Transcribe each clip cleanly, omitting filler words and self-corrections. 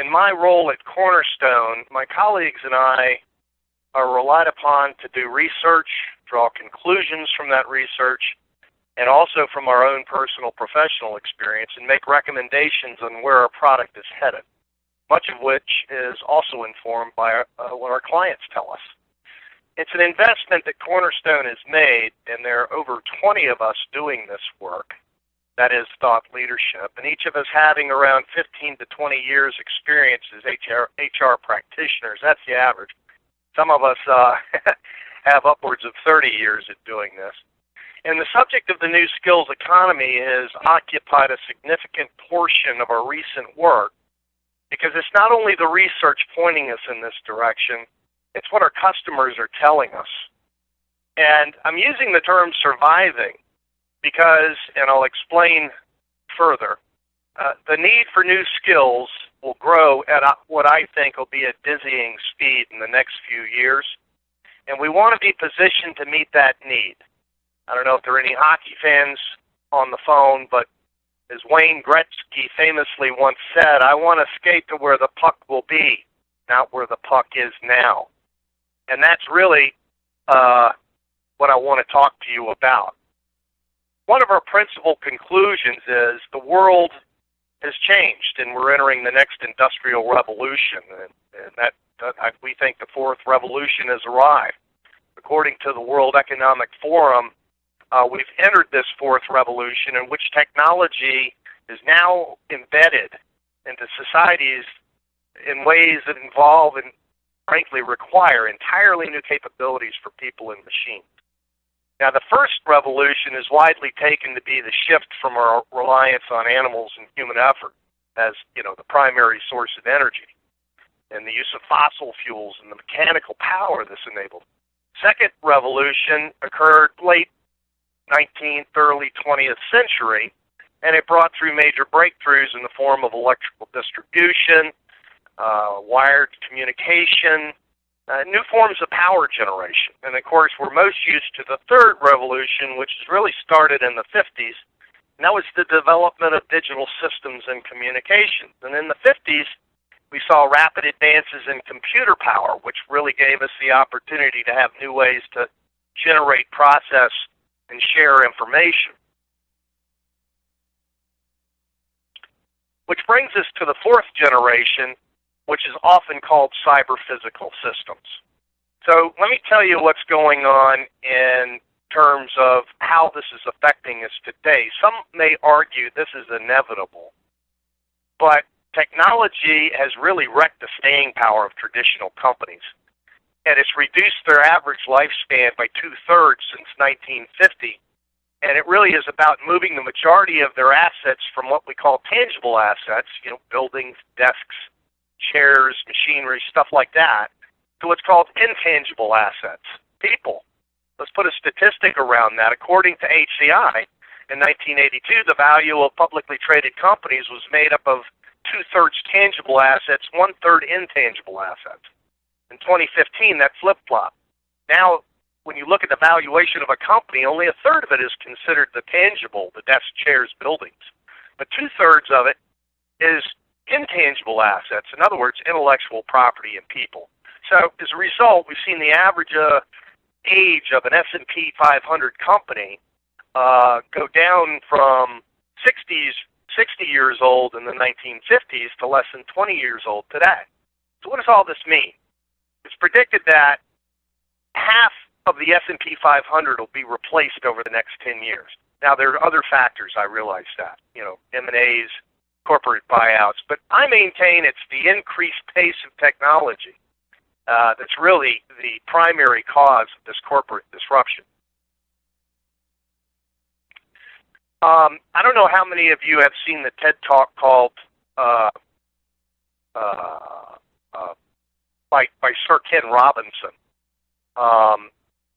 in my role at Cornerstone, my colleagues and I are relied upon to do research, draw conclusions from that research, and also from our own personal professional experience, and make recommendations on where our product is headed, much of which is also informed by what our clients tell us. It's an investment that Cornerstone has made, and there are over 20 of us doing this work. That is thought leadership, and each of us having around 15 to 20 years experience as HR practitioners. That's the average. Some of us have upwards of 30 years at doing this. And the subject of the new skills economy has occupied a significant portion of our recent work, because it's not only the research pointing us in this direction, it's what our customers are telling us. And I'm using the term surviving because, and I'll explain further, the need for new skills will grow at what I think will be a dizzying speed in the next few years, and we want to be positioned to meet that need. I don't know if there are any hockey fans on the phone, but as Wayne Gretzky famously once said, I want to skate to where the puck will be, not where the puck is now. And that's really what I want to talk to you about. One of our principal conclusions is the world has changed, and we're entering the next industrial revolution, and that we think the fourth revolution has arrived. According to the World Economic Forum, we've entered this fourth revolution in which technology is now embedded into societies in ways that involve and frankly require entirely new capabilities for people and machines. Now, the first revolution is widely taken to be the shift from our reliance on animals and human effort as, the primary source of energy, and the use of fossil fuels and the mechanical power this enabled. Second revolution occurred late 19th, early 20th century, and it brought through major breakthroughs in the form of electrical distribution, wired communication, new forms of power generation. And of course, we're most used to the third revolution, which really started in the 50s, and that was the development of digital systems and communications. And in the 50s, we saw rapid advances in computer power, which really gave us the opportunity to have new ways to generate, process, and share information. Which brings us to the fourth generation, which is often called cyber-physical systems. So let me tell you what's going on in terms of how this is affecting us today. Some may argue this is inevitable, but technology has really wrecked the staying power of traditional companies, and it's reduced their average lifespan by 2/3 since 1950. And it really is about moving the majority of their assets from what we call tangible assets, buildings, desks, chairs, machinery, stuff like that, to what's called intangible assets, people. Let's put a statistic around that. According to HCI, in 1982, the value of publicly traded companies was made up of 2/3 tangible assets, 1/3 intangible assets. In 2015, that flip-flopped. Now, when you look at the valuation of a company, only 1/3 of it is considered the tangible, the desks, chairs, buildings. But 2/3 of it is intangible assets, in other words, intellectual property and people. So as a result, we've seen the average age of an S&P 500 company go down from 60 years old in the 1950s to less than 20 years old today. So what does all this mean? It's predicted that half of the S&P 500 will be replaced over the next 10 years. Now, there are other factors, I realize that, M&As, corporate buyouts, but I maintain it's the increased pace of technology that's really the primary cause of this corporate disruption. I don't know how many of you have seen the TED Talk called by Sir Ken Robinson.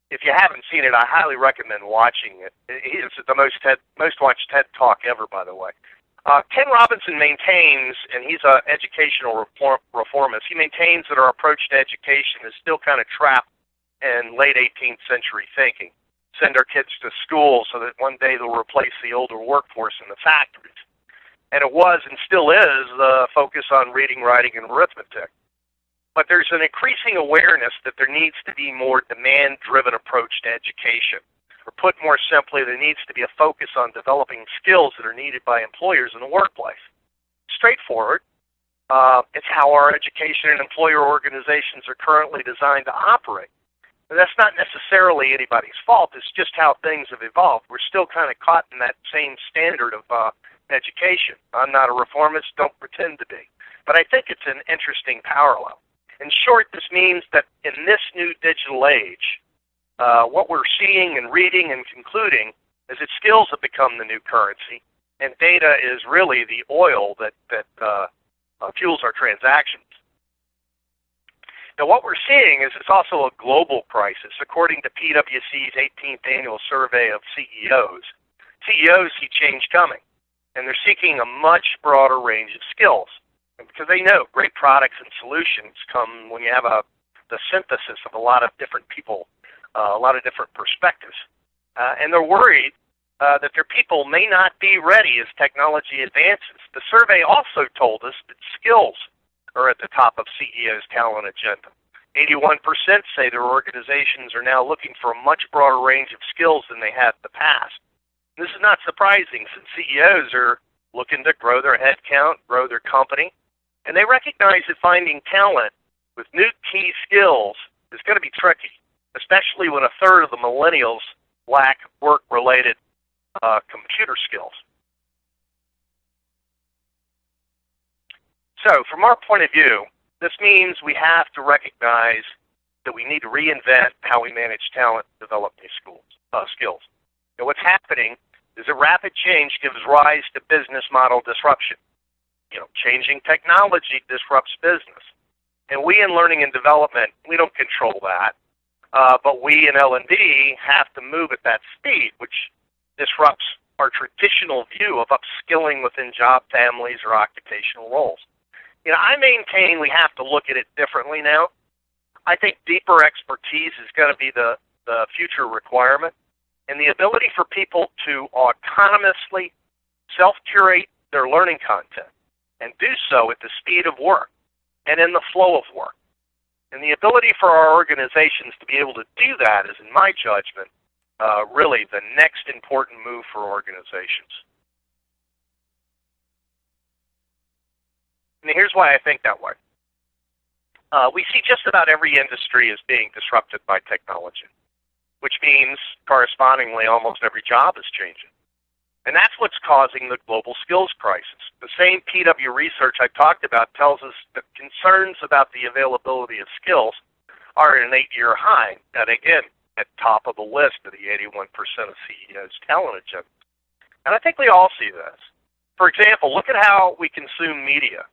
If you haven't seen it, I highly recommend watching it. It's the most watched TED Talk ever, by the way. Ken Robinson maintains, and he's an educational reformist, he maintains that our approach to education is still kind of trapped in late 18th century thinking. Send our kids to school so that one day they'll replace the older workforce in the factories. and it was and still is the focus on reading, writing, and arithmetic. But there's an increasing awareness that there needs to be more demand-driven approach to education. Or put more simply, there needs to be a focus on developing skills that are needed by employers in the workplace. Straightforward. It's how our education and employer organizations are currently designed to operate. And that's not necessarily anybody's fault. It's just how things have evolved. We're still kind of caught in that same standard of education. I'm not a reformist, don't pretend to be. But I think it's an interesting parallel. In short, this means that in this new digital age, what we're seeing and reading and concluding is that skills have become the new currency, and data is really the oil that fuels our transactions. Now, what we're seeing is it's also a global crisis. According to PwC's 18th annual survey of CEOs, CEOs see change coming, and they're seeking a much broader range of skills. Because they know great products and solutions come when you have the synthesis of a lot of different people, a lot of different perspectives. And they're worried that their people may not be ready as technology advances. The survey also told us that skills are at the top of CEOs' talent agenda. 81% say their organizations are now looking for a much broader range of skills than they had in the past. This is not surprising since CEOs are looking to grow their headcount, grow their company, and they recognize that finding talent with new key skills is going to be tricky, especially when a third of the millennials lack work-related computer skills. So, from our point of view, this means we have to recognize that we need to reinvent how we manage talent and develop new skills. Now, what's happening is that rapid change gives rise to business model disruption. Changing technology disrupts business. And we in learning and development, we don't control that. But we in L&D have to move at that speed, which disrupts our traditional view of upskilling within job families or occupational roles. I maintain we have to look at it differently now. I think deeper expertise is going to be the future requirement, and the ability for people to autonomously self-curate their learning content and do so at the speed of work and in the flow of work. And the ability for our organizations to be able to do that is, in my judgment, really the next important move for organizations. And here's why I think that way. We see just about every industry as being disrupted by technology, which means correspondingly almost every job is changing. And that's what's causing the global skills crisis. The same PW research I talked about tells us that concerns about the availability of skills are at an 8-year high, and again, at top of the list of the 81% of CEOs' talent agenda. And I think we all see this. For example, look at how we consume media.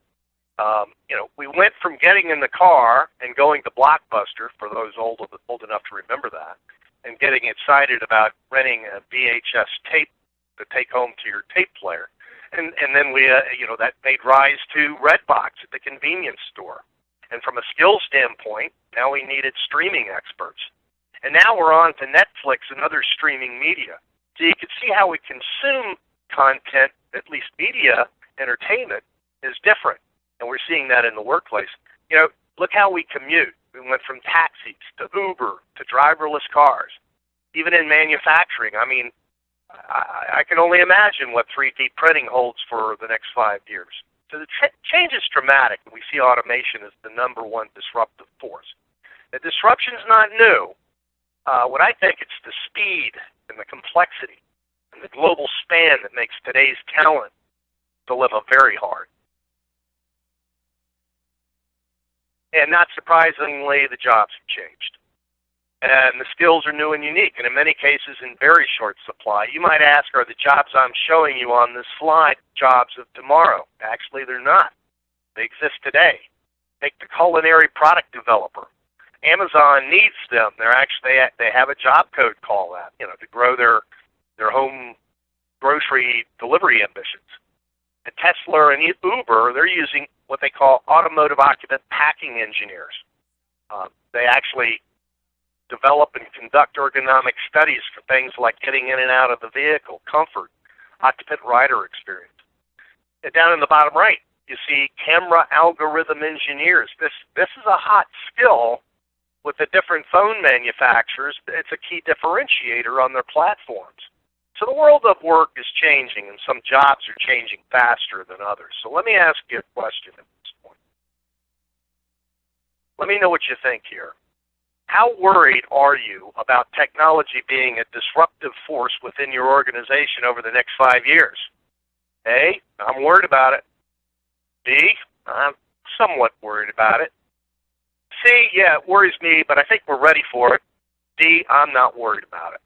We went from getting in the car and going to Blockbuster, for those old enough to remember that, and getting excited about renting a VHS tape to take home to your tape player. And then we, that made rise to Redbox at the convenience store. And from a skills standpoint, now we needed streaming experts. And now we're on to Netflix and other streaming media. So you can see how we consume content, at least media, entertainment, is different. And we're seeing that in the workplace. Look how we commute. We went from taxis to Uber to driverless cars. Even in manufacturing, I can only imagine what 3D printing holds for the next 5 years. So the change is dramatic. We see automation as the #1 disruptive force. The disruption is not new. What I think it's the speed and the complexity and the global span that makes today's talent dilemma very hard. And not surprisingly, the jobs have changed. And the skills are new and unique, and in many cases in very short supply. You might ask, are the jobs I'm showing you on this slide jobs of tomorrow? Actually, they're not. They exist today. Take the culinary product developer. Amazon needs them. They have a job code call that, to grow their home grocery delivery ambitions. And Tesla and Uber, they're using what they call automotive occupant packing engineers. They actually develop and conduct ergonomic studies for things like getting in and out of the vehicle, comfort, occupant rider experience. down in the bottom right, you see camera algorithm engineers. This is a hot skill with the different phone manufacturers. It's a key differentiator on their platforms. So the world of work is changing, and some jobs are changing faster than others. So let me ask you a question at this point. Let me know what you think here. How worried are you about technology being a disruptive force within your organization over the next 5 years? A, I'm worried about it. B, I'm somewhat worried about it. C, yeah, it worries me, but I think we're ready for it. D, I'm not worried about it.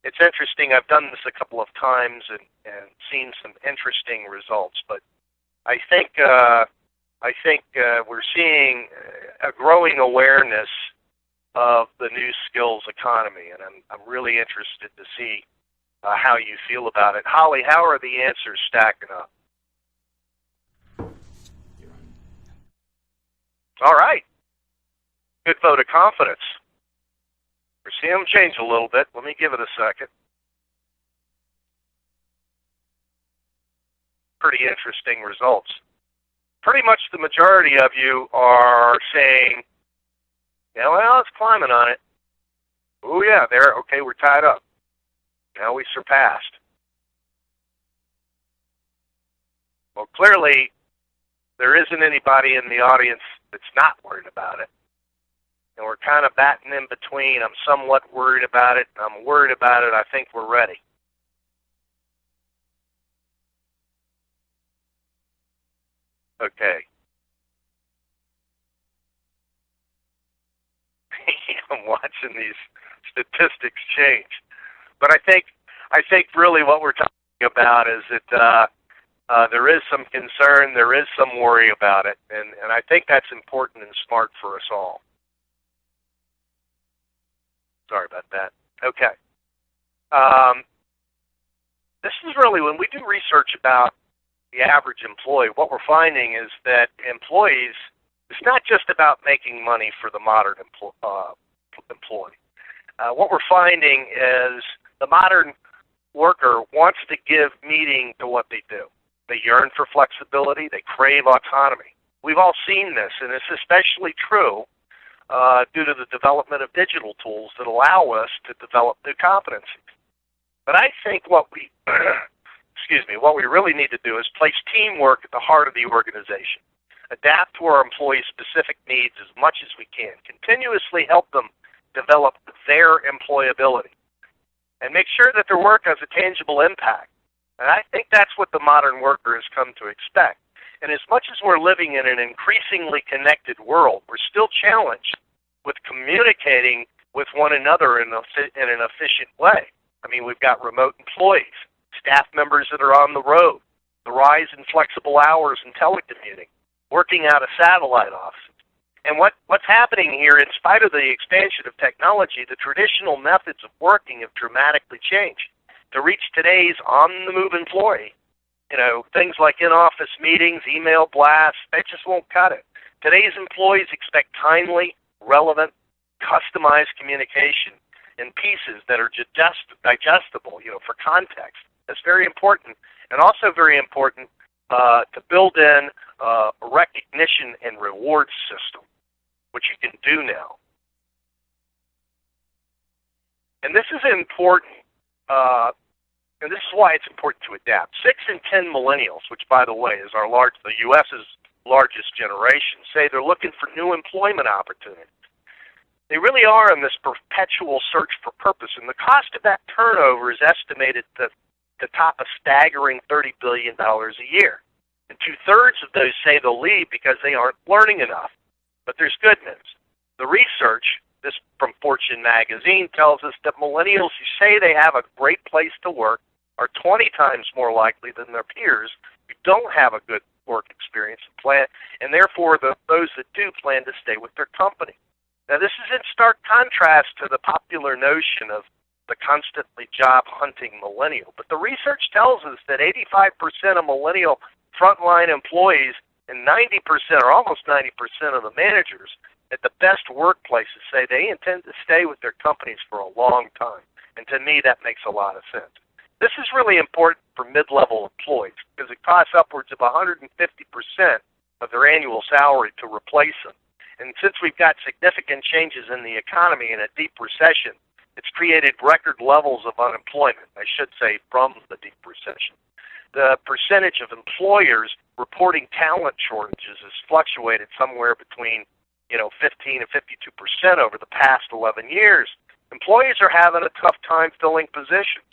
It's interesting. I've done this a couple of times and seen some interesting results, but I think we're seeing a growing awareness of the new skills economy, and I'm really interested to see how you feel about it. Holly, how are the answers stacking up? All right. Good vote of confidence. We're seeing them change a little bit. Let me give it a second. Pretty interesting results. Pretty much the majority of you are saying, yeah, well, it's climbing on it. Oh, yeah, there. Okay, we're tied up. Now we surpassed. Well, clearly, there isn't anybody in the audience that's not worried about it. And we're kind of batting in between. I'm somewhat worried about it. I'm worried about it. I think we're ready. Okay. I'm watching these statistics change. But I think really what we're talking about is that there is some concern, there is some worry about it, and I think that's important and smart for us all. Sorry about that. Okay. This is really, when we do research about the average employee, what we're finding is that employees, it's not just about making money for the modern employee. What we're finding is the modern worker wants to give meaning to what they do. They yearn for flexibility. They crave autonomy. We've all seen this, and it's especially true due to the development of digital tools that allow us to develop new competencies. But I think what we, what we really need to do is place teamwork at the heart of the organization. Adapt to our employees' specific needs as much as we can. Continuously help them develop their employability. And make sure that their work has a tangible impact. And I think that's what the modern worker has come to expect. And as much as we're living in an increasingly connected world, we're still challenged with communicating with one another in an efficient way. I mean, we've got remote employees, staff members that are on the road, the rise in flexible hours and telecommuting, working out of satellite offices. And what's happening here, in spite of the expansion of technology, the traditional methods of working have dramatically changed. To reach today's on-the-move employee, things like in-office meetings, email blasts, they just won't cut it. Today's employees expect timely, relevant, customized communication in pieces that are digestible, for context. That's very important. And also very important to build in a recognition and reward system, which you can do now. And this is important. And this is why it's important to adapt. 6 in 10 millennials, which, by the way, is the U.S.'s largest generation, say they're looking for new employment opportunities. They really are in this perpetual search for purpose, and the cost of that turnover is estimated to top a staggering $30 billion a year. And 2/3 of those say they'll leave because they aren't learning enough. But there's good news. The research, this from Fortune magazine, tells us that millennials who say they have a great place to work are 20 times more likely than their peers who don't have a good work experience and therefore those that do plan to stay with their company. Now, this is in stark contrast to the popular notion of the constantly job-hunting millennial. But the research tells us that 85% of millennial frontline employees and 90% or almost 90% of the managers at the best workplaces say they intend to stay with their companies for a long time. And to me, that makes a lot of sense. This is really important for mid-level employees because it costs upwards of 150% of their annual salary to replace them. And since we've got significant changes in the economy and a deep recession, it's created record levels of unemployment, I should say, from the deep recession. The percentage of employers reporting talent shortages has fluctuated somewhere between 15 and 52% over the past 11 years. Employees are having a tough time filling positions.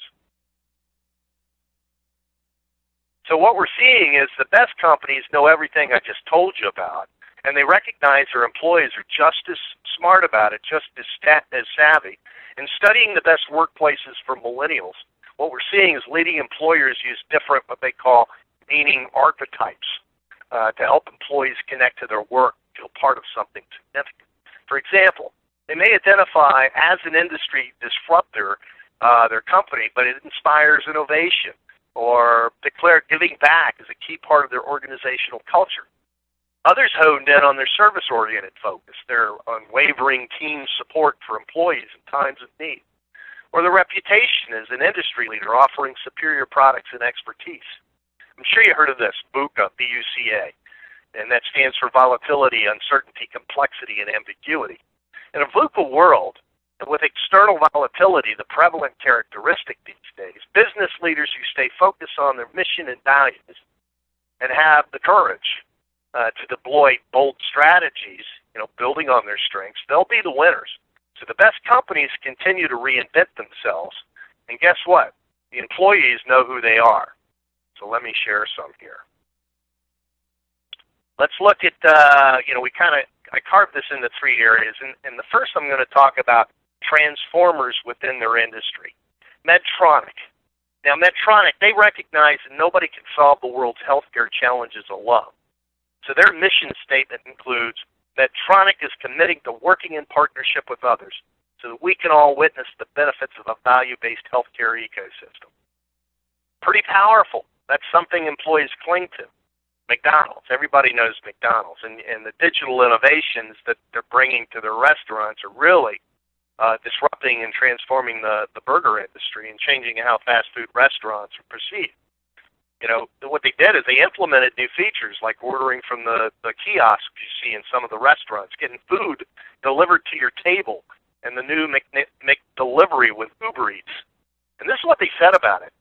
So what we're seeing is the best companies know everything I just told you about, and they recognize their employees are just as smart about it, just as savvy. In studying the best workplaces for millennials, what we're seeing is leading employers use different, what they call meaning archetypes, to help employees connect to their work, feel part of something significant. For example, they may identify as an industry disruptor their company, but it inspires innovation, or declare giving back as a key part of their organizational culture. Others honed in on their service-oriented focus, their unwavering team support for employees in times of need, or their reputation as an industry leader offering superior products and expertise. I'm sure you heard of this, VUCA, B-U-C-A, and that stands for volatility, uncertainty, complexity, and ambiguity. In a VUCA world, with external volatility the prevalent characteristic these days, business leaders who stay focused on their mission and values and have the courage to deploy bold strategies, building on their strengths, they'll be the winners. So the best companies continue to reinvent themselves, and guess what? The employees know who they are. So let me share some here. Let's look at, I carved this into three areas, and the first I'm going to talk about transformers within their industry. Medtronic. Now, Medtronic, they recognize that nobody can solve the world's healthcare challenges alone. So their mission statement includes, Medtronic is committing to working in partnership with others so that we can all witness the benefits of a value-based healthcare ecosystem. Pretty powerful. That's something employees cling to. McDonald's. Everybody knows McDonald's. And the digital innovations that they're bringing to their restaurants are really disrupting and transforming the burger industry and changing how fast food restaurants are perceived. What they did is they implemented new features like ordering from the kiosks you see in some of the restaurants, getting food delivered to your table, and the new McDelivery with Uber Eats. And this is what they said about it.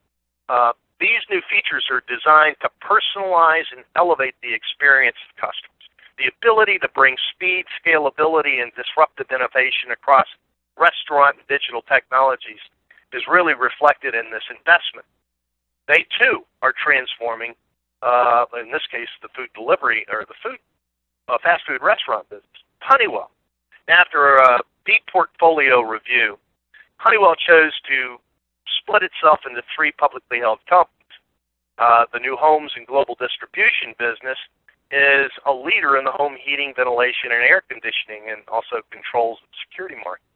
These new features are designed to personalize and elevate the experience of customers. The ability to bring speed, scalability, and disruptive innovation across restaurant and digital technologies is really reflected in this investment. They, too, are transforming, in this case, the food delivery or the fast food restaurant business. Honeywell. After a deep portfolio review, Honeywell chose to split itself into three publicly held companies. The new homes and global distribution business is a leader in the home heating, ventilation, and air conditioning, and also controls and security markets.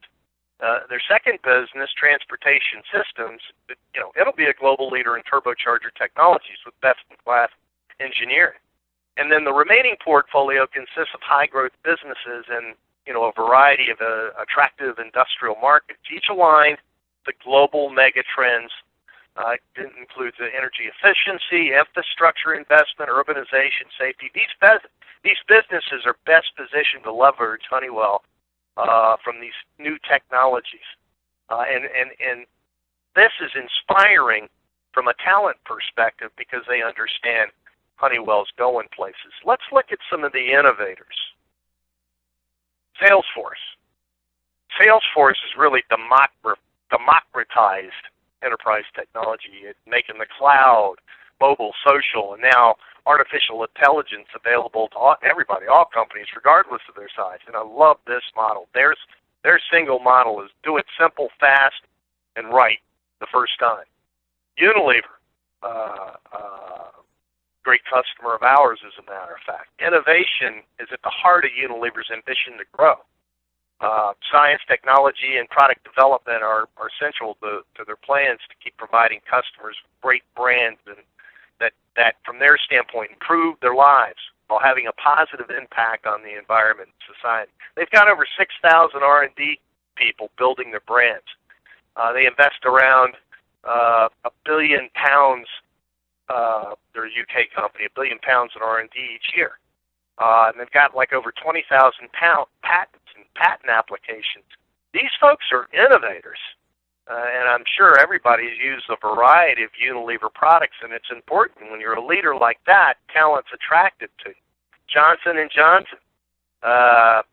Their second business, Transportation Systems, it'll be a global leader in turbocharger technologies with best-in-class engineering. And then the remaining portfolio consists of high-growth businesses in a variety of attractive industrial markets, each aligned to global mega trends. It includes energy efficiency, infrastructure investment, urbanization, safety. These businesses are best positioned to leverage Honeywell from these new technologies. And this is inspiring from a talent perspective because they understand Honeywell's going places. Let's look at some of the innovators. Salesforce. Salesforce has really democratized enterprise technology, making the cloud, mobile, social, and now artificial intelligence available to everybody, all companies, regardless of their size. And I love this model. Their single model is do it simple, fast, and right the first time. Unilever, great customer of ours, as a matter of fact. Innovation is at the heart of Unilever's ambition to grow. Science, technology, and product development are essential to their plans to keep providing customers great brands and that from their standpoint improve their lives while having a positive impact on the environment and society. They've got over 6,000 R&D people building their brands. They invest around £1 billion they're a UK company, £1 billion in R&D each year. And they've got like over 20,000 patents and patent applications. These folks are innovators. And I'm sure everybody's used a variety of Unilever products, and it's important when you're a leader like that, talent's attracted to you. Johnson & Johnson,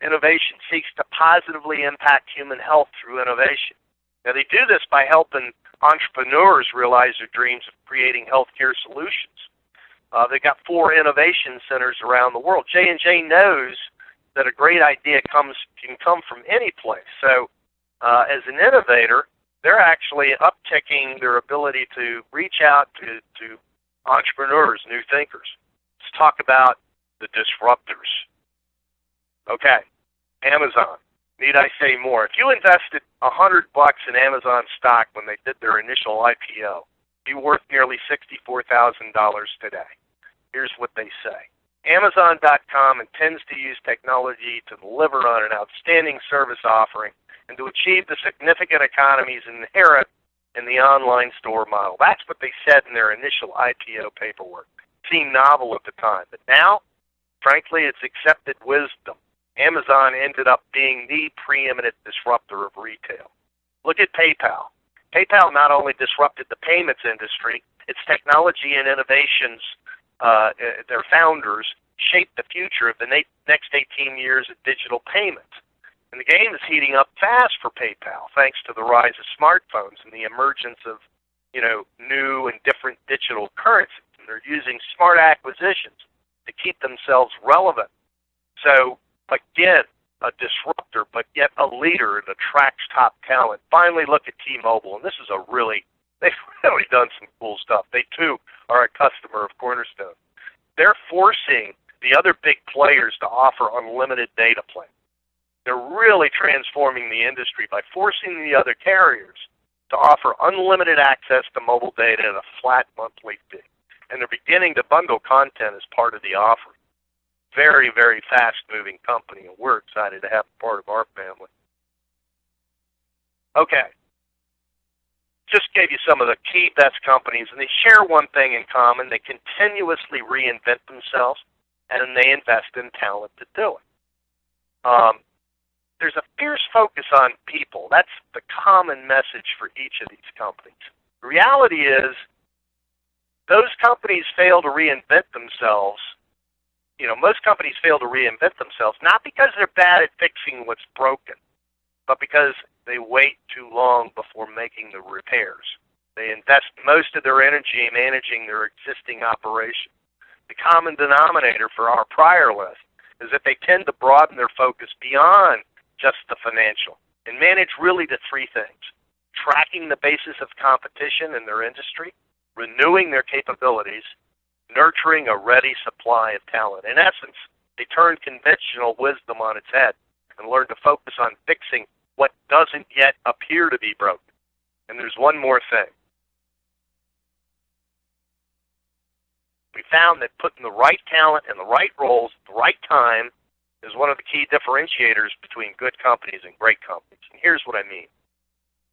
innovation seeks to positively impact human health through innovation. Now, they do this by helping entrepreneurs realize their dreams of creating healthcare solutions. They've got 4 innovation centers around the world. J&J knows that a great idea can come from any place. So as an innovator, they're actually upticking their ability to reach out to entrepreneurs, new thinkers. Let's talk about the disruptors. Okay, Amazon. Need I say more? If you invested $100 in Amazon stock when they did their initial IPO, you'd be worth nearly $64,000 today. Here's what they say. Amazon.com intends to use technology to deliver on an outstanding service offering and to achieve the significant economies inherent in the online store model. That's what they said in their initial IPO paperwork. Seemed novel at the time, but now, frankly, it's accepted wisdom. Amazon ended up being the preeminent disruptor of retail. Look at PayPal. PayPal not only disrupted the payments industry, its technology and innovations, their founders, shaped the future of the next 18 years of digital payments. And the game is heating up fast for PayPal, thanks to the rise of smartphones and the emergence of, new and different digital currencies. And they're using smart acquisitions to keep themselves relevant. So, again, a disruptor, but yet a leader that attracts top talent. Finally, look at T-Mobile, and this is they've really done some cool stuff. They, too, are a customer of Cornerstone. They're forcing the other big players to offer unlimited data plans. They're really transforming the industry by forcing the other carriers to offer unlimited access to mobile data at a flat monthly fee. And they're beginning to bundle content as part of the offering. Very, very fast-moving company, and we're excited to have it part of our family. Okay. Just gave you some of the key best companies, and they share one thing in common. They continuously reinvent themselves, and they invest in talent to do it. There's a fierce focus on people. That's the common message for each of these companies. The reality is, those companies fail to reinvent themselves. Most companies fail to reinvent themselves, not because they're bad at fixing what's broken, but because they wait too long before making the repairs. They invest most of their energy in managing their existing operation. The common denominator for our prior list is that they tend to broaden their focus beyond just the financial and manage really to 3 things: tracking the basis of competition in their industry, renewing their capabilities, nurturing a ready supply of talent. In essence, they turn conventional wisdom on its head and learn to focus on fixing what doesn't yet appear to be broken. And there's one more thing. We found that putting the right talent in the right roles at the right time is one of the key differentiators between good companies and great companies. And here's what I mean.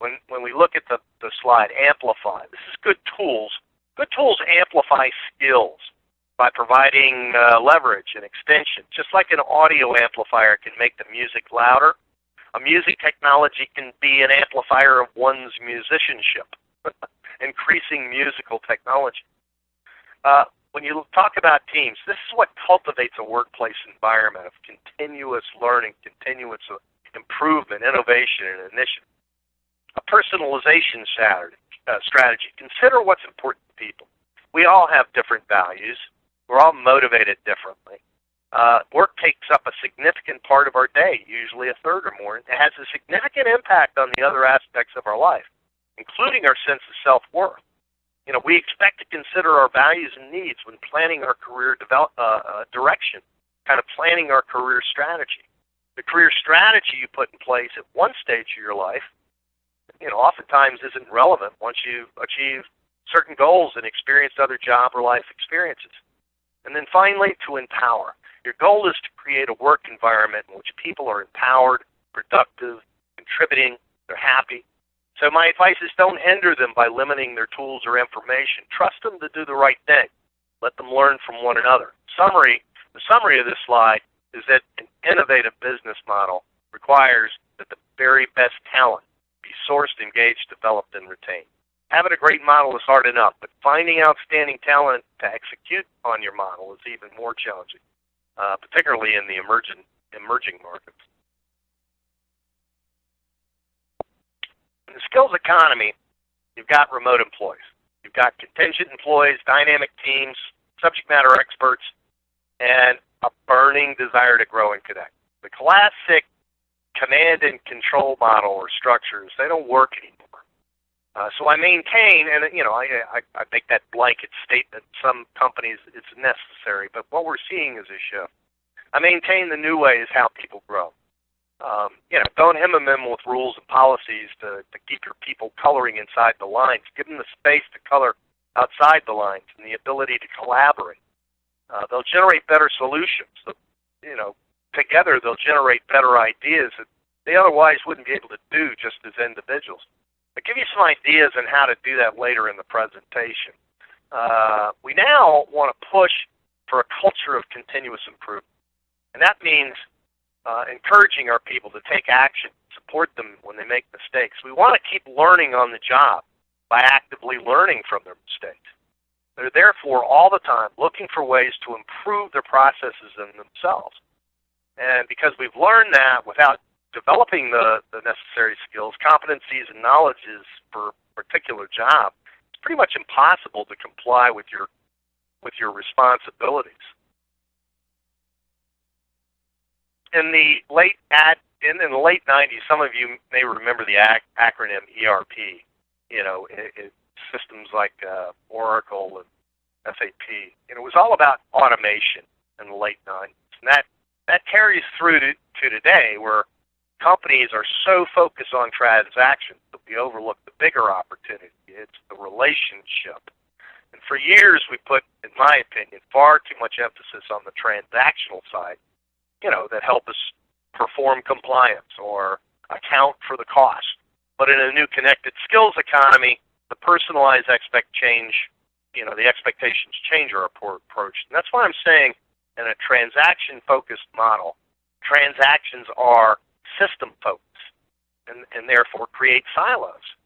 When we look at the slide, amplify, this is good tools. Good tools amplify skills by providing leverage and extension. Just like an audio amplifier can make the music louder, a music technology can be an amplifier of one's musicianship, increasing musical technology. When you talk about teams, this is what cultivates a workplace environment of continuous learning, continuous improvement, innovation, and initiative. A personalization strategy. Consider what's important to people. We all have different values. We're all motivated differently. Work takes up a significant part of our day, usually a third or more. It has a significant impact on the other aspects of our life, including our sense of self-worth. We expect to consider our values and needs when planning our career direction, kind of planning our career strategy. The career strategy you put in place at one stage of your life, oftentimes isn't relevant once you achieve certain goals and experience other job or life experiences. And then finally, to empower. Your goal is to create a work environment in which people are empowered, productive, contributing, they're happy. So my advice is don't hinder them by limiting their tools or information. Trust them to do the right thing. Let them learn from one another. The summary of this slide is that an innovative business model requires that the very best talent be sourced, engaged, developed, and retained. Having a great model is hard enough, but finding outstanding talent to execute on your model is even more challenging, particularly in the emerging markets. In the skills economy, you've got remote employees. You've got contingent employees, dynamic teams, subject matter experts, and a burning desire to grow and connect. The classic command and control model or structures, they don't work anymore. So I maintain, and I make that blanket statement, some companies it's necessary, but what we're seeing is a shift. I maintain the new way is how people grow. Don't hem them in with rules and policies to keep your people coloring inside the lines. Give them the space to color outside the lines and the ability to collaborate. They'll generate better solutions. Together they'll generate better ideas that they otherwise wouldn't be able to do just as individuals. I'll give you some ideas on how to do that later in the presentation. We now want to push for a culture of continuous improvement. And that means encouraging our people to take action, support them when they make mistakes. We want to keep learning on the job by actively learning from their mistakes. They're therefore all the time looking for ways to improve their processes and themselves. And because we've learned that without developing the necessary skills, competencies, and knowledges for a particular job, it's pretty much impossible to comply with your responsibilities. In the late 90s, some of you may remember the acronym ERP. Systems like Oracle and SAP. It was all about automation in the late 90s, and that carries through to today, where companies are so focused on transactions that we overlook the bigger opportunity. It's the relationship. And for years, we put, in my opinion, far too much emphasis on the transactional side, that help us perform compliance or account for the cost. But in a new connected skills economy, the personalized the expectations change our approach. And that's why I'm saying in a transaction-focused model, transactions are system-focused and therefore create silos.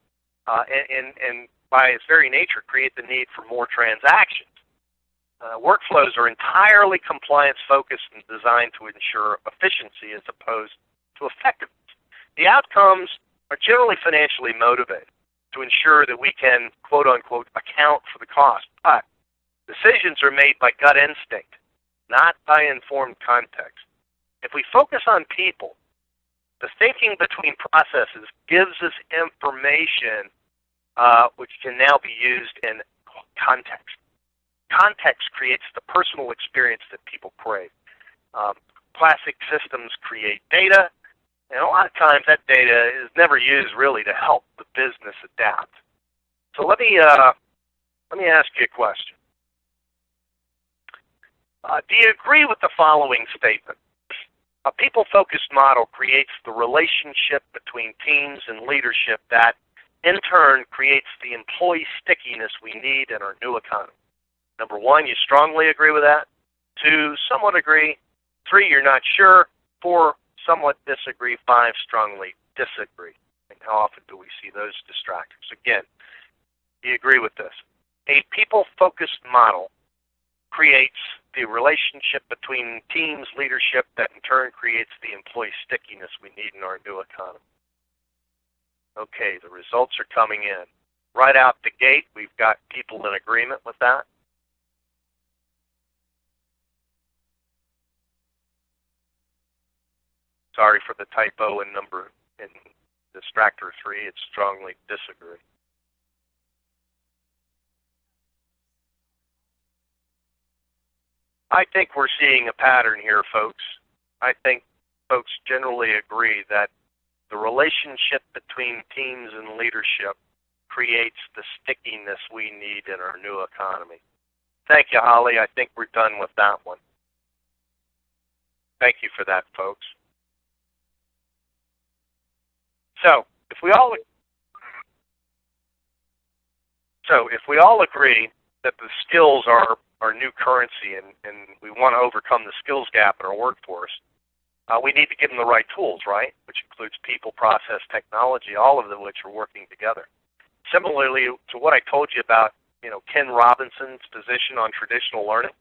And by its very nature, create the need for more transactions. Workflows are entirely compliance-focused and designed to ensure efficiency as opposed to effectiveness. The outcomes are generally financially motivated to ensure that we can, quote-unquote, account for the cost. But decisions are made by gut instinct, not by informed context. If we focus on people, the thinking between processes gives us information which can now be used in context. Context creates the personal experience that people crave. Classic systems create data, and a lot of times that data is never used really to help the business adapt. So let me ask you a question. Do you agree with the following statement? A people-focused model creates the relationship between teams and leadership that, in turn, creates the employee stickiness we need in our new economy. Number one, you strongly agree with that. Two, somewhat agree. Three, you're not sure. Four, somewhat disagree. Five, strongly disagree. And how often do we see those distractors? Again, do you agree with this? A people-focused model creates the relationship between teams, leadership, that in turn creates the employee stickiness we need in our new economy. Okay, the results are coming in. Right out the gate, we've got people in agreement with that. Sorry for the typo in number in distractor 3. It's strongly disagree. I think we're seeing a pattern here, folks. I think folks generally agree that the relationship between teams and leadership creates the stickiness we need in our new economy. Thank you, Holly. I think we're done with that one. Thank you for that, folks. So, if we all So if we all agree that the skills are new currency and we want to overcome the skills gap in our workforce, we need to give them the right tools, right? Which includes people, process, technology, all of them which are working together. Similarly to what I told you about, Ken Robinson's position on traditional learning.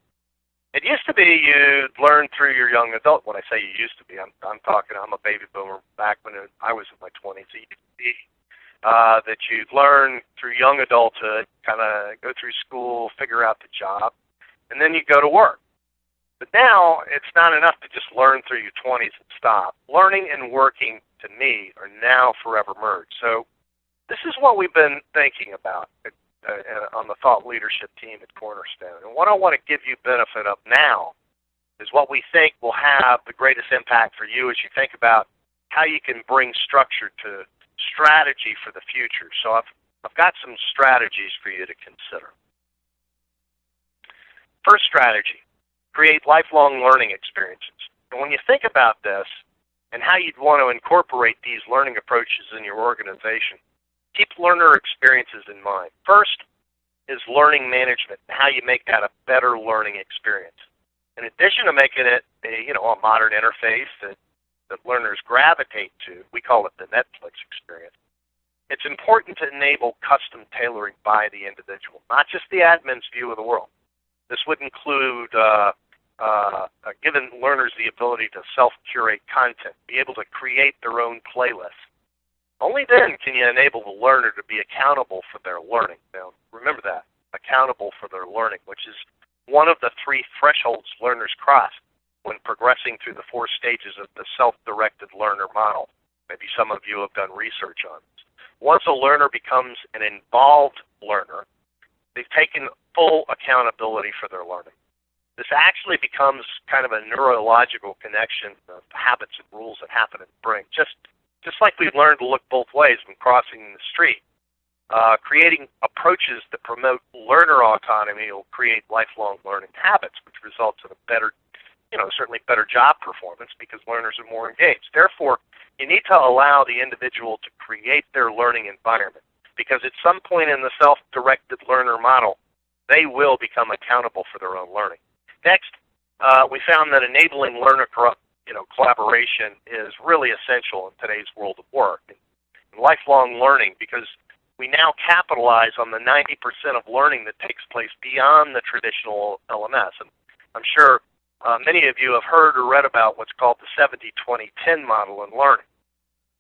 It used to be you'd learn through your young adult. When I say you used to be, I'm a baby boomer back when I was in my 20s. It used to be that you'd learn through young adulthood, kind of go through school, figure out the job, and then you go to work. But now it's not enough to just learn through your 20s and stop. Learning and working, to me, are now forever merged. So this is what we've been thinking about on the thought leadership team at Cornerstone. And what I want to give you benefit of now is what we think will have the greatest impact for you as you think about how you can bring structure to strategy for the future. So I've got some strategies for you to consider. First strategy, create lifelong learning experiences. And when you think about this and how you'd want to incorporate these learning approaches in your organization, keep learner experiences in mind. First is learning management, and how you make that a better learning experience. In addition to making it a modern interface that learners gravitate to, we call it the Netflix experience, it's important to enable custom tailoring by the individual, not just the admin's view of the world. This would include giving learners the ability to self-curate content, be able to create their own playlists. Only then can you enable the learner to be accountable for their learning. Now, remember that, accountable for their learning, which is one of the 3 thresholds learners cross when progressing through the 4 stages of the self-directed learner model. Maybe some of you have done research on this. Once a learner becomes an involved learner, they've taken full accountability for their learning. This actually becomes kind of a neurological connection of habits and rules that happen in the brain. Just like we've learned to look both ways when crossing the street, creating approaches that promote learner autonomy will create lifelong learning habits, which results in a better, certainly better job performance because learners are more engaged. Therefore, you need to allow the individual to create their learning environment because at some point in the self-directed learner model, they will become accountable for their own learning. Next, we found that enabling learner collaboration is really essential in today's world of work and lifelong learning because we now capitalize on the 90% of learning that takes place beyond the traditional LMS. And I'm sure many of you have heard or read about what's called the 70-20-10 model in learning.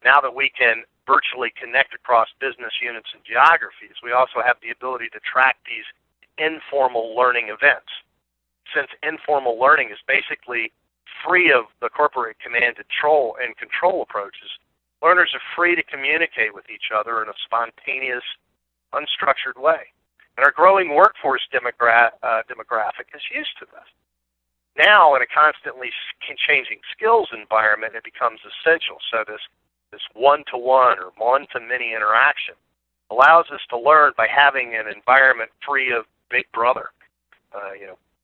Now that we can virtually connect across business units and geographies, we also have the ability to track these informal learning events. Since informal learning is basically free of the corporate command and control approaches, learners are free to communicate with each other in a spontaneous, unstructured way. And our growing workforce demographic is used to this. Now, in a constantly changing skills environment, it becomes essential. So this one-to-one or one-to-many interaction allows us to learn by having an environment free of Big Brother.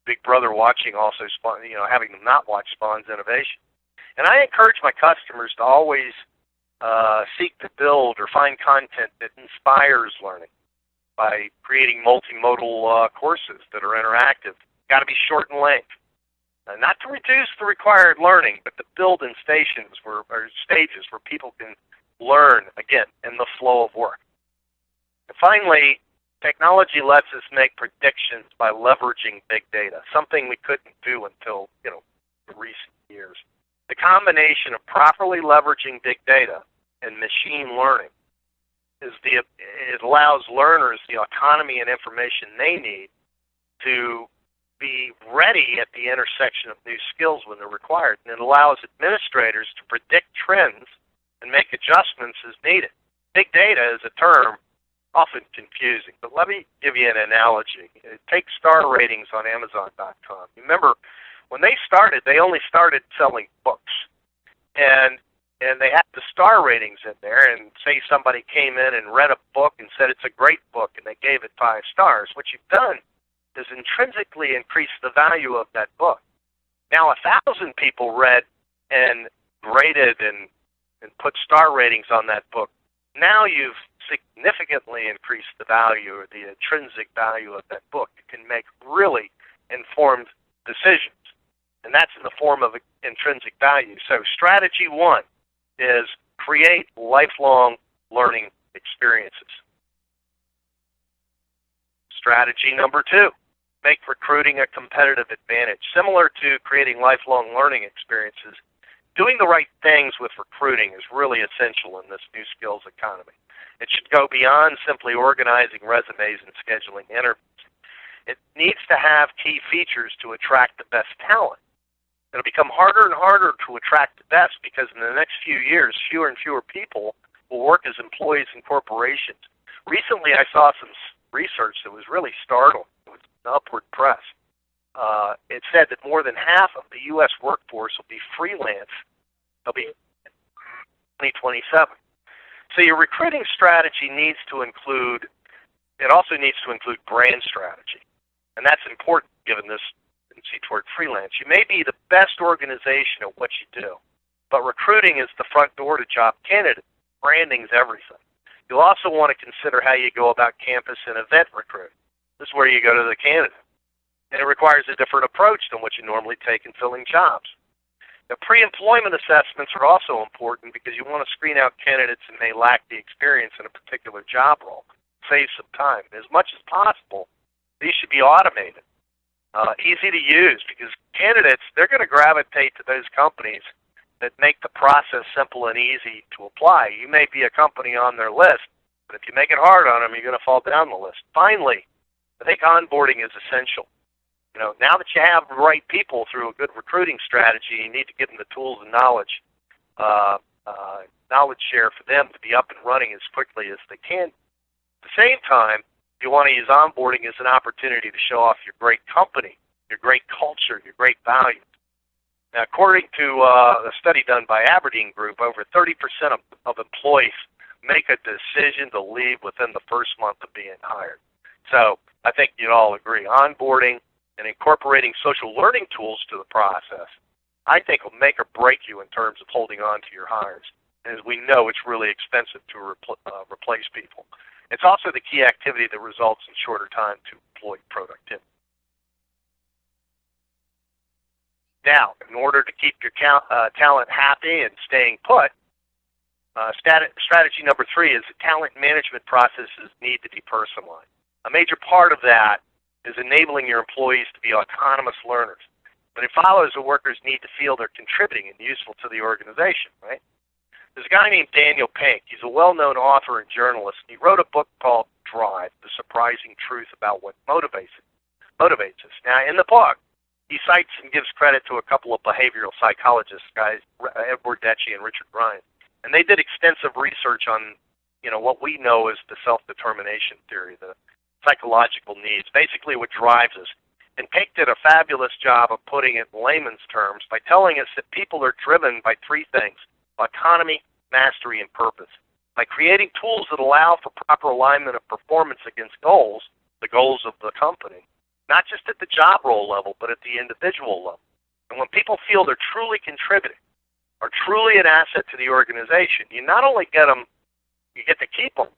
Big Brother watching also, having them not watch spawns innovation. And I encourage my customers to always seek to build or find content that inspires learning by creating multimodal courses that are interactive. Got to be short in length. Not to reduce the required learning, but to build in stages where people can learn, again, in the flow of work. And finally, technology lets us make predictions by leveraging big data, something we couldn't do until, recent years. The combination of properly leveraging big data and machine learning it allows learners the autonomy and information they need to be ready at the intersection of new skills when they're required. And it allows administrators to predict trends and make adjustments as needed. Big data is a term often confusing, but let me give you an analogy. Take star ratings on Amazon.com. Remember, when they started, they only started selling books. And they had the star ratings in there, and say somebody came in and read a book and said it's a great book, and they gave it 5 stars. What you've done is intrinsically increase the value of that book. Now 1,000 people read and graded and put star ratings on that book. now you've significantly increased the value or the intrinsic value of that book. You can make really informed decisions, and that's in the form of intrinsic value. So strategy 1 is create lifelong learning experiences. Strategy number 2, make recruiting a competitive advantage. Similar to creating lifelong learning experiences, doing the right things with recruiting is really essential in this new skills economy. It should go beyond simply organizing resumes and scheduling interviews. It needs to have key features to attract the best talent. It'll become harder and harder to attract the best because in the next few years, fewer and fewer people will work as employees in corporations. Recently, I saw some research that was really startling. It was an upward press. It said that more than half of the U.S. workforce will be freelance. They'll be 2027. So your recruiting strategy needs to include, it also needs to include brand strategy. And that's important given this tendency toward freelance. You may be the best organization at what you do, but recruiting is the front door to job candidates. Branding's everything. You'll also want to consider how you go about campus and event recruiting. This is where you go to the candidate. And it requires a different approach than what you normally take in filling jobs. Now, pre-employment assessments are also important because you want to screen out candidates who may lack the experience in a particular job role. Save some time. As much as possible, these should be automated. Easy to use because candidates, they're going to gravitate to those companies that make the process simple and easy to apply. You may be a company on their list, but if you make it hard on them, you're going to fall down the list. Finally, I think onboarding is essential. Now that you have the right people through a good recruiting strategy, you need to give them the tools and knowledge share for them to be up and running as quickly as they can. At the same time, you want to use onboarding as an opportunity to show off your great company, your great culture, your great values. Now, according to a study done by Aberdeen Group, over 30% of employees make a decision to leave within the first month of being hired. So I think you'd all agree, onboarding and incorporating social learning tools to the process, I think will make or break you in terms of holding on to your hires. And as we know, it's really expensive to replace people. It's also the key activity that results in shorter time to employee productivity. Now, in order to keep your talent happy and staying put, strategy number 3 is that talent management processes need to be personalized. A major part of that is enabling your employees to be autonomous learners. But it follows that workers need to feel they're contributing and useful to the organization, right? There's a guy named Daniel Pink. He's a well-known author and journalist. He wrote a book called Drive, The Surprising Truth About What Motivates Us. Now, in the book, he cites and gives credit to a couple of behavioral psychologists, guys, Edward Deci and Richard Ryan. And they did extensive research on, what we know as the self-determination theory, the psychological needs, basically what drives us. And Pink did a fabulous job of putting it in layman's terms by telling us that people are driven by 3 things: autonomy, mastery, and purpose. By creating tools that allow for proper alignment of performance against goals, the goals of the company, not just at the job role level, but at the individual level. And when people feel they're truly contributing, are truly an asset to the organization, you not only get them, you get to keep them,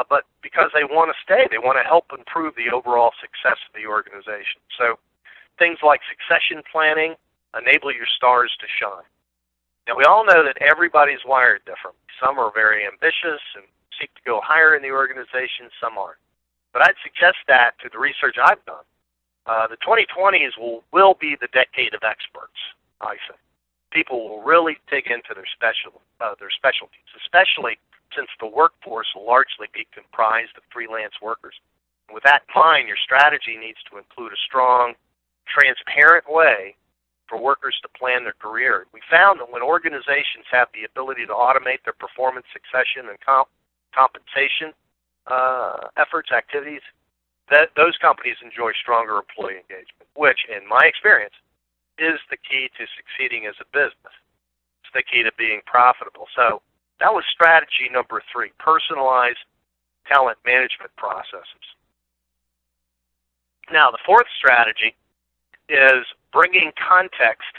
but because they want to stay, they want to help improve the overall success of the organization. So things like succession planning enable your stars to shine. Now, we all know that everybody's wired differently. Some are very ambitious and seek to go higher in the organization, some aren't. But I'd suggest that to the research I've done. The 2020s will be the decade of experts, I think. People will really dig into their specialties, especially since the workforce will largely be comprised of freelance workers. And with that in mind, your strategy needs to include a strong, transparent way for workers to plan their career. We found that when organizations have the ability to automate their performance, succession, and compensation activities, those companies enjoy stronger employee engagement, which, in my experience, is the key to succeeding as a business. It's the key to being profitable. So that was strategy number 3, personalized talent management processes. Now, the 4th strategy is bringing context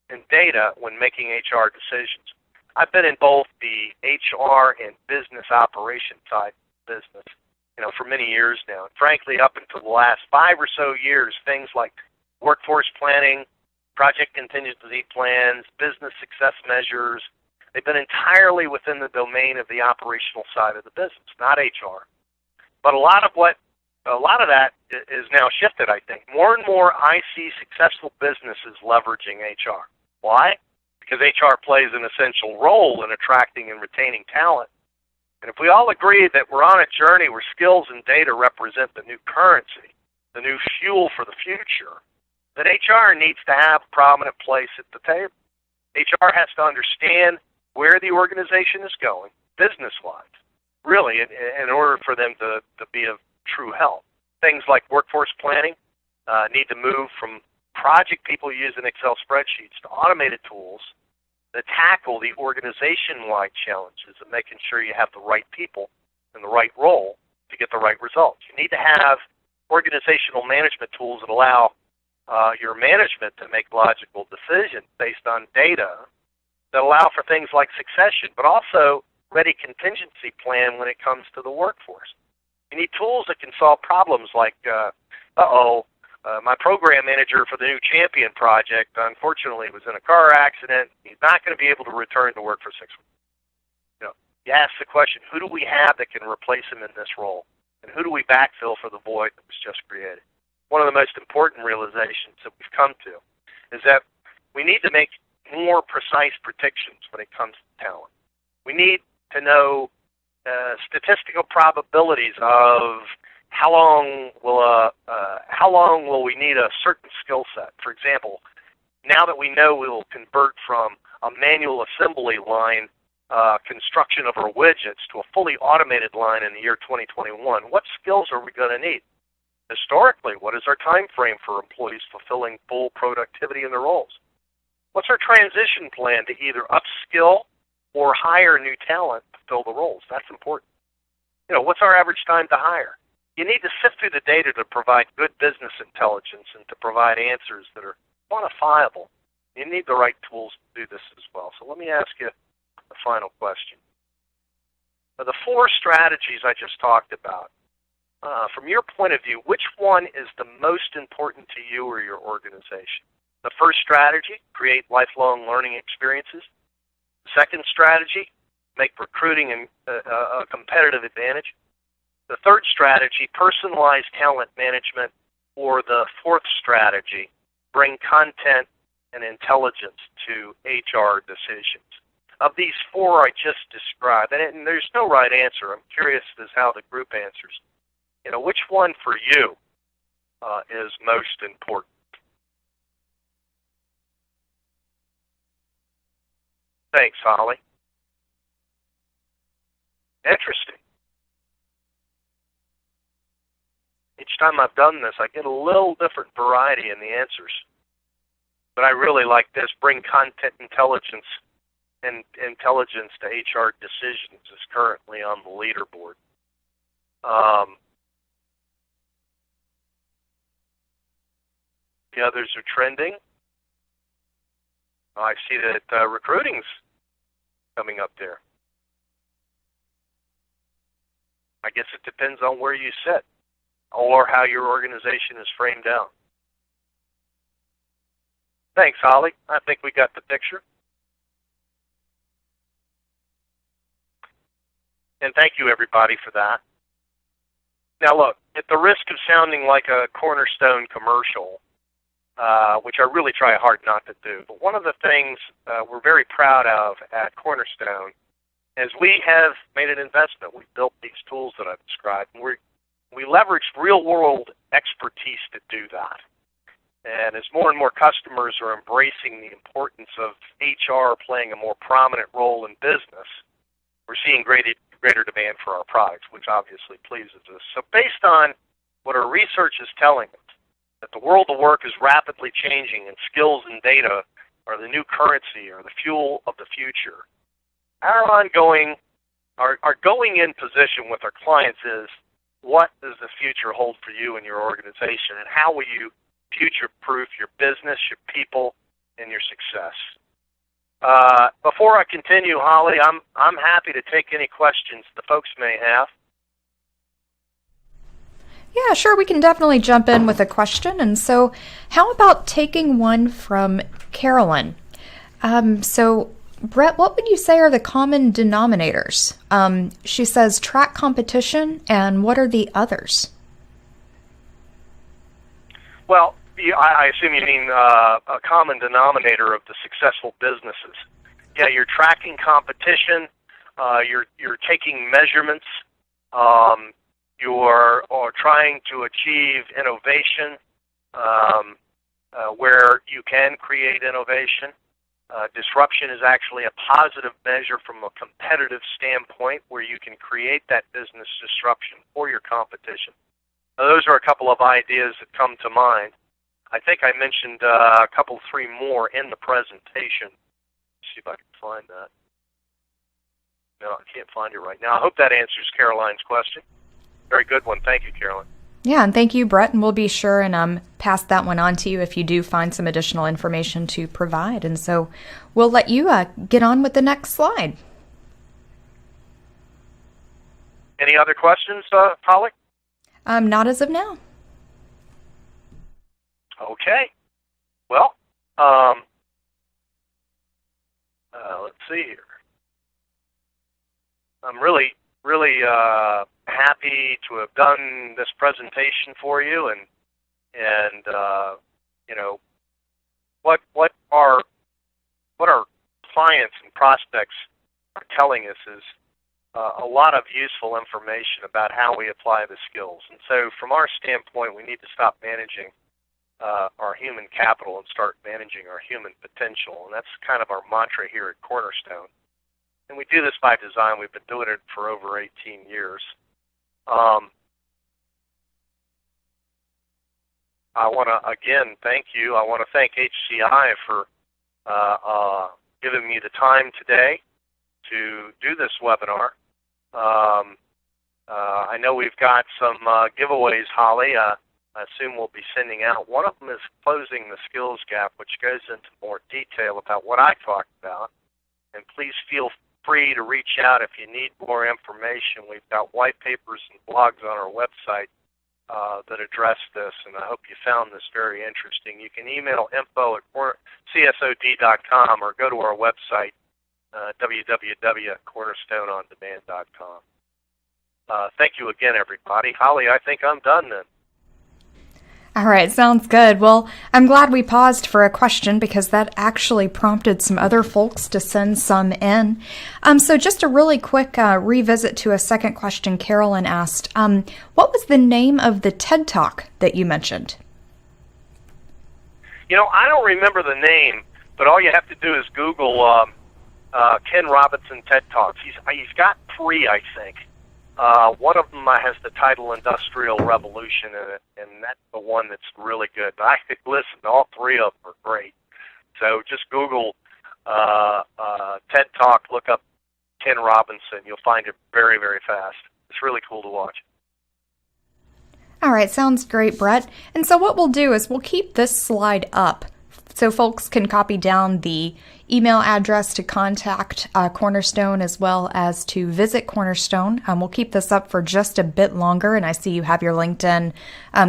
and data when making HR decisions. I've been in both the HR and business operation side of business, for many years now. And frankly, up until the last 5 or so years, things like workforce planning, project contingency plans, business success measures, they've been entirely within the domain of the operational side of the business, not HR. But a lot of that is now shifted, I think. More and more I see successful businesses leveraging HR. Why? Because HR plays an essential role in attracting and retaining talent. And if we all agree that we're on a journey where skills and data represent the new currency, the new fuel for the future, then HR needs to have a prominent place at the table. HR has to understand where the organization is going, business-wise, really, in order for them to be of true help. Things like workforce planning need to move from project people using Excel spreadsheets to automated tools that tackle the organization-wide challenges of making sure you have the right people in the right role to get the right results. You need to have organizational management tools that allow your management to make logical decisions based on data that allow for things like succession, but also ready contingency plan when it comes to the workforce. You need tools that can solve problems like, my program manager for the new Champion project, unfortunately, was in a car accident. He's not going to be able to return to work for 6 weeks. You ask the question, who do we have that can replace him in this role? And who do we backfill for the void that was just created? One of the most important realizations that we've come to is that we need to make more precise predictions when it comes to talent. We need to know statistical probabilities of how long will we need a certain skill set. For example, now that we know we will convert from a manual assembly line construction of our widgets to a fully automated line in the year 2021, what skills are we going to need? Historically, what is our time frame for employees fulfilling full productivity in their roles? What's our transition plan to either upskill or hire new talent to fill the roles? That's important. What's our average time to hire? You need to sift through the data to provide good business intelligence and to provide answers that are quantifiable. You need the right tools to do this as well. So let me ask you the final question. Of the 4 strategies I just talked about, from your point of view, which one is the most important to you or your organization? The first strategy, create lifelong learning experiences. The second strategy, make recruiting a competitive advantage. The third strategy, personalized talent management. Or the fourth strategy, bring content and intelligence to HR decisions. Of these 4 I just described, and there's no right answer. I'm curious as how the group answers. Which one for you is most important? Thanks, Holly. Interesting. Each time I've done this, I get a little different variety in the answers. But I really like this, bring content intelligence and intelligence to HR decisions is currently on the leaderboard. The others are trending. I see that recruiting's coming up there. I guess it depends on where you sit or how your organization is framed out. Thanks, Holly. I think we got the picture. And thank you, everybody, for that. Now, look, at the risk of sounding like a Cornerstone commercial, which I really try hard not to do, but one of the things we're very proud of at Cornerstone is we have made an investment. We've built these tools that I've described, and we leveraged real-world expertise to do that. And as more and more customers are embracing the importance of HR playing a more prominent role in business, we're seeing greater demand for our products, which obviously pleases us. So based on what our research is telling us, that the world of work is rapidly changing and skills and data are the new currency or the fuel of the future, our going in position with our clients is, what does the future hold for you and your organization, and how will you future-proof your business, your people, and your success? Before I continue, Holly, I'm happy to take any questions the folks may have. Yeah, sure. We can definitely jump in with a question. And so, how about taking one from Carolyn? So, Brett, what would you say are the common denominators? She says track competition, and what are the others? Well, I assume you mean a common denominator of the successful businesses. Yeah, you're tracking competition. You're taking measurements. You're trying to achieve innovation where you can create innovation. Disruption is actually a positive measure from a competitive standpoint where you can create that business disruption for your competition. Now, those are a couple of ideas that come to mind. I think I mentioned three more in the presentation. Let's see if I can find that. No, I can't find it right now. I hope that answers Caroline's question. Very good one. Thank you, Caroline. Yeah, and thank you, Brett. And we'll be sure and pass that one on to you if you do find some additional information to provide. And so we'll let you get on with the next slide. Any other questions, Holly? Not as of now. Okay. Well, let's see here. I'm really happy to have done this presentation for you, and you know what our clients and prospects are telling us is a lot of useful information about how we apply the skills. And so, from our standpoint, we need to stop managing our human capital and start managing our human potential, and that's kind of our mantra here at Cornerstone. And we do this by design. We've been doing it for over 18 years. I want to, again, thank you. I want to thank HCI for giving me the time today to do this webinar. I know we've got some giveaways, Holly. I assume we'll be sending out. One of them is closing the skills gap, which goes into more detail about what I talked about. And please feel free to reach out if you need more information. We've got white papers and blogs on our website that address this, and I hope you found this very interesting. You can email info@csod.com or go to our website, www.cornerstoneondemand.com. Thank you again, everybody. Holly, I think I'm done then. All right, sounds good. Well, I'm glad we paused for a question because that actually prompted some other folks to send some in. So just a really quick revisit to a second question Carolyn asked. What was the name of the TED Talk that you mentioned? You know, I don't remember the name, but all you have to do is Google Ken Robinson TED Talks. He's got 3, I think. One of them has the title Industrial Revolution in it, and that's the one that's really good. But listen, all 3 of them are great. So just Google TED Talk, look up Ken Robinson. You'll find it very, very fast. It's really cool to watch. All right, sounds great, Brett. And so what we'll do is we'll keep this slide up so folks can copy down the email address to contact Cornerstone as well as to visit Cornerstone. We'll keep this up for just a bit longer, and I see you have your LinkedIn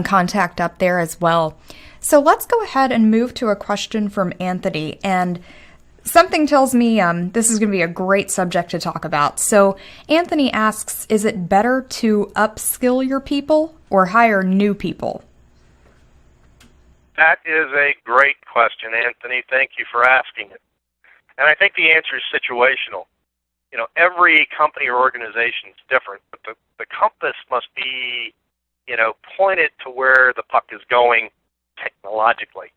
contact up there as well. So let's go ahead and move to a question from Anthony. And something tells me this is going to be a great subject to talk about. So Anthony asks, is it better to upskill your people or hire new people? That is a great question, Anthony. Thank you for asking it. And I think the answer is situational. You know, every company or organization is different, but the compass must be, pointed to where the puck is going technologically.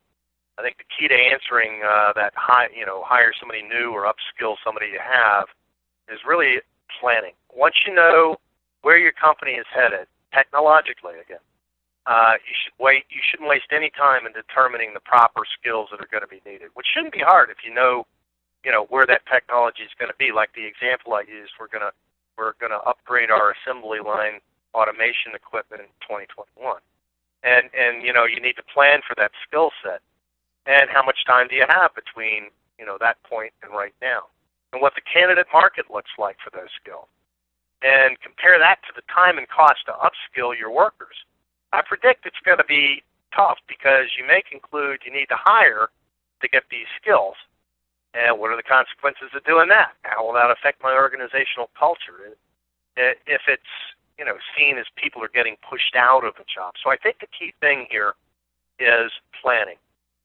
I think the key to answering hire somebody new or upskill somebody you have is really planning. Once you know where your company is headed, technologically again, you shouldn't waste any time in determining the proper skills that are going to be needed, which shouldn't be hard if you know where that technology is going to be. Like the example I used, we're going to upgrade our assembly line automation equipment in 2021, and you need to plan for that skill set. And how much time do you have between that point and right now, and what the candidate market looks like for those skills. And compare that to the time and cost to upskill your workers. I predict it's going to be tough because you may conclude you need to hire to get these skills. And what are the consequences of doing that? How will that affect my organizational culture? If it's seen as people are getting pushed out of a job. So I think the key thing here is planning.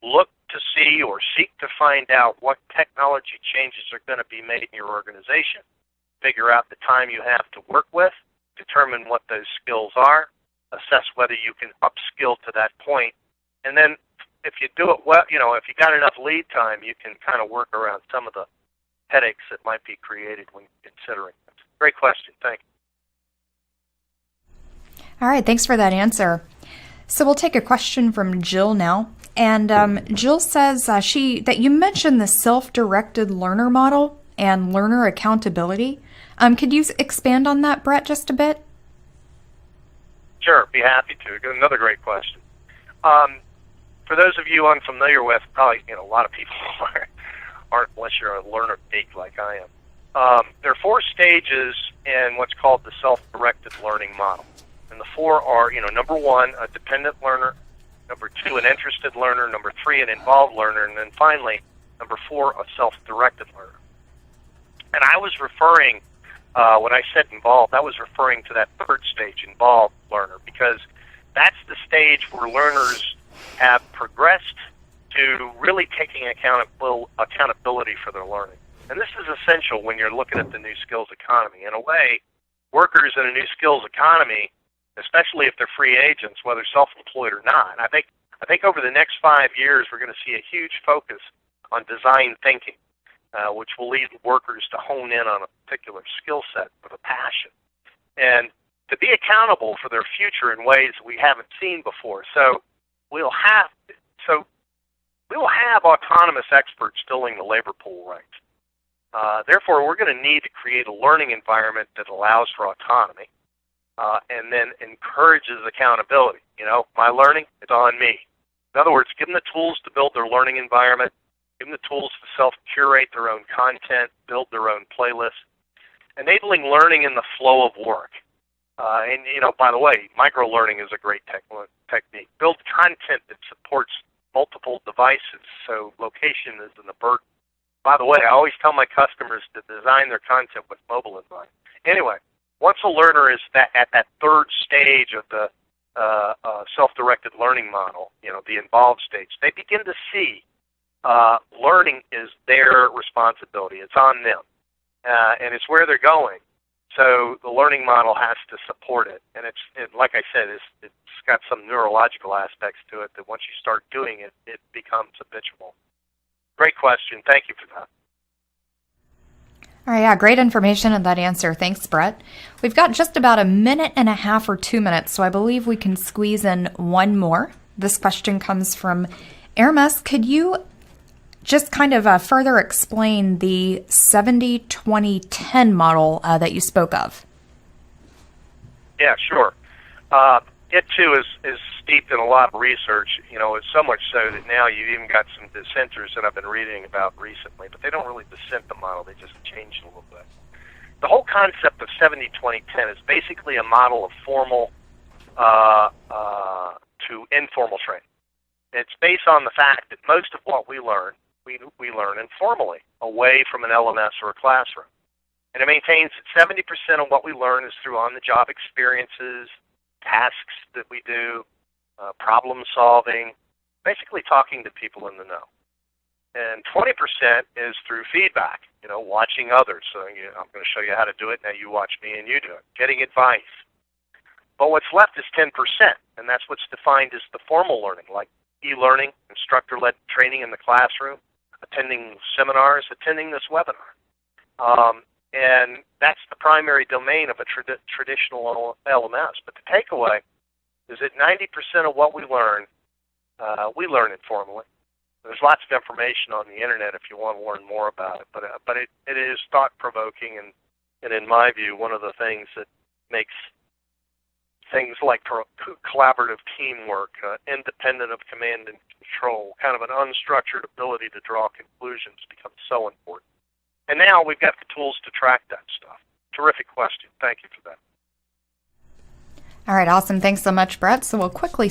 Look to see or seek to find out what technology changes are going to be made in your organization. Figure out the time you have to work with, determine what those skills are, assess whether you can upskill to that point, and then if you do it well, if you got enough lead time, you can kind of work around some of the headaches that might be created when considering this. Great question. Thank you. All right, thanks for that answer. So we'll take a question from Jill now. And Jill says that you mentioned the self-directed learner model and learner accountability. Could you expand on that, Brett, just a bit? Sure, be happy to. Another great question. For those of you unfamiliar with, probably a lot of people aren't unless you're a learner geek like I am. There are 4 stages in what's called the self-directed learning model. And the 4 are, number 1, a dependent learner, number 2, an interested learner, number 3, an involved learner, and then finally, number 4, a self-directed learner. And I was referring, when I said involved, I was referring to that 3rd stage, involved learner, because that's the stage where learners have progressed to really taking accountability for their learning. And this is essential when you're looking at the new skills economy. In a way, workers in a new skills economy, especially if they're free agents, whether self-employed or not, I think over the next 5 years we're going to see a huge focus on design thinking, which will lead workers to hone in on a particular skill set with a passion, and to be accountable for their future in ways we haven't seen before. So we will have autonomous experts filling the labor pool ranks. Therefore, we're going to need to create a learning environment that allows for autonomy and then encourages accountability. My learning, it's on me. In other words, give them the tools to build their learning environment, give them the tools to self-curate their own content, build their own playlists, enabling learning in the flow of work. And by the way, micro-learning is a great technique. Build content that supports multiple devices, so location isn't a burden. By the way, I always tell my customers to design their content with mobile in mind. Anyway, once a learner is at that 3rd stage of the self-directed learning model, the involved stage, they begin to see learning is their responsibility. It's on them, and it's where they're going. So the learning model has to support it, and like I said, it's got some neurological aspects to it that once you start doing it, it becomes habitual. Great question. Thank you for that. All right, yeah, great information and that answer. Thanks, Brett. We've got just about a minute and a half or 2 minutes, so I believe we can squeeze in one more. This question comes from Hermes. Could you just kind of further explain the 70-20-10 model that you spoke of? Yeah, sure. It, too, is steeped in a lot of research. It's so much so that now you've even got some dissenters that I've been reading about recently, but they don't really dissent the model. They just change it a little bit. The whole concept of 70-20-10 is basically a model of formal to informal training. It's based on the fact that most of what we learn, we learn informally, away from an LMS or a classroom. And it maintains that 70% of what we learn is through on-the-job experiences, tasks that we do, problem solving, basically talking to people in the know. And 20% is through feedback, watching others. So I'm going to show you how to do it, now you watch me and you do it, getting advice. But what's left is 10%, and that's what's defined as the formal learning, like e-learning, instructor-led training in the classroom, attending seminars, attending this webinar. And that's the primary domain of a traditional LMS. But the takeaway is that 90% of what we learn informally. There's lots of information on the internet if you want to learn more about it, but it is thought-provoking, and in my view, one of the things that makes things like collaborative teamwork, independent of command and control, kind of an unstructured ability to draw conclusions becomes so important. And now we've got the tools to track that stuff. Terrific question. Thank you for that. All right, awesome. Thanks so much, Brett. So we'll quickly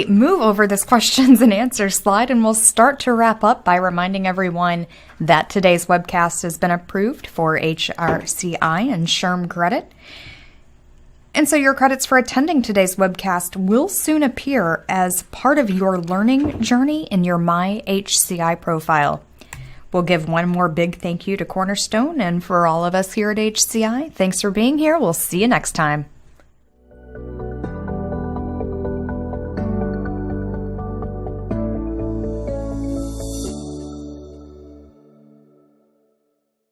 move over this questions and answers slide, and we'll start to wrap up by reminding everyone that today's webcast has been approved for HRCI and SHRM credit. And so your credits for attending today's webcast will soon appear as part of your learning journey in your My HCI profile. We'll give one more big thank you to Cornerstone, and for all of us here at HCI, thanks for being here. We'll see you next time.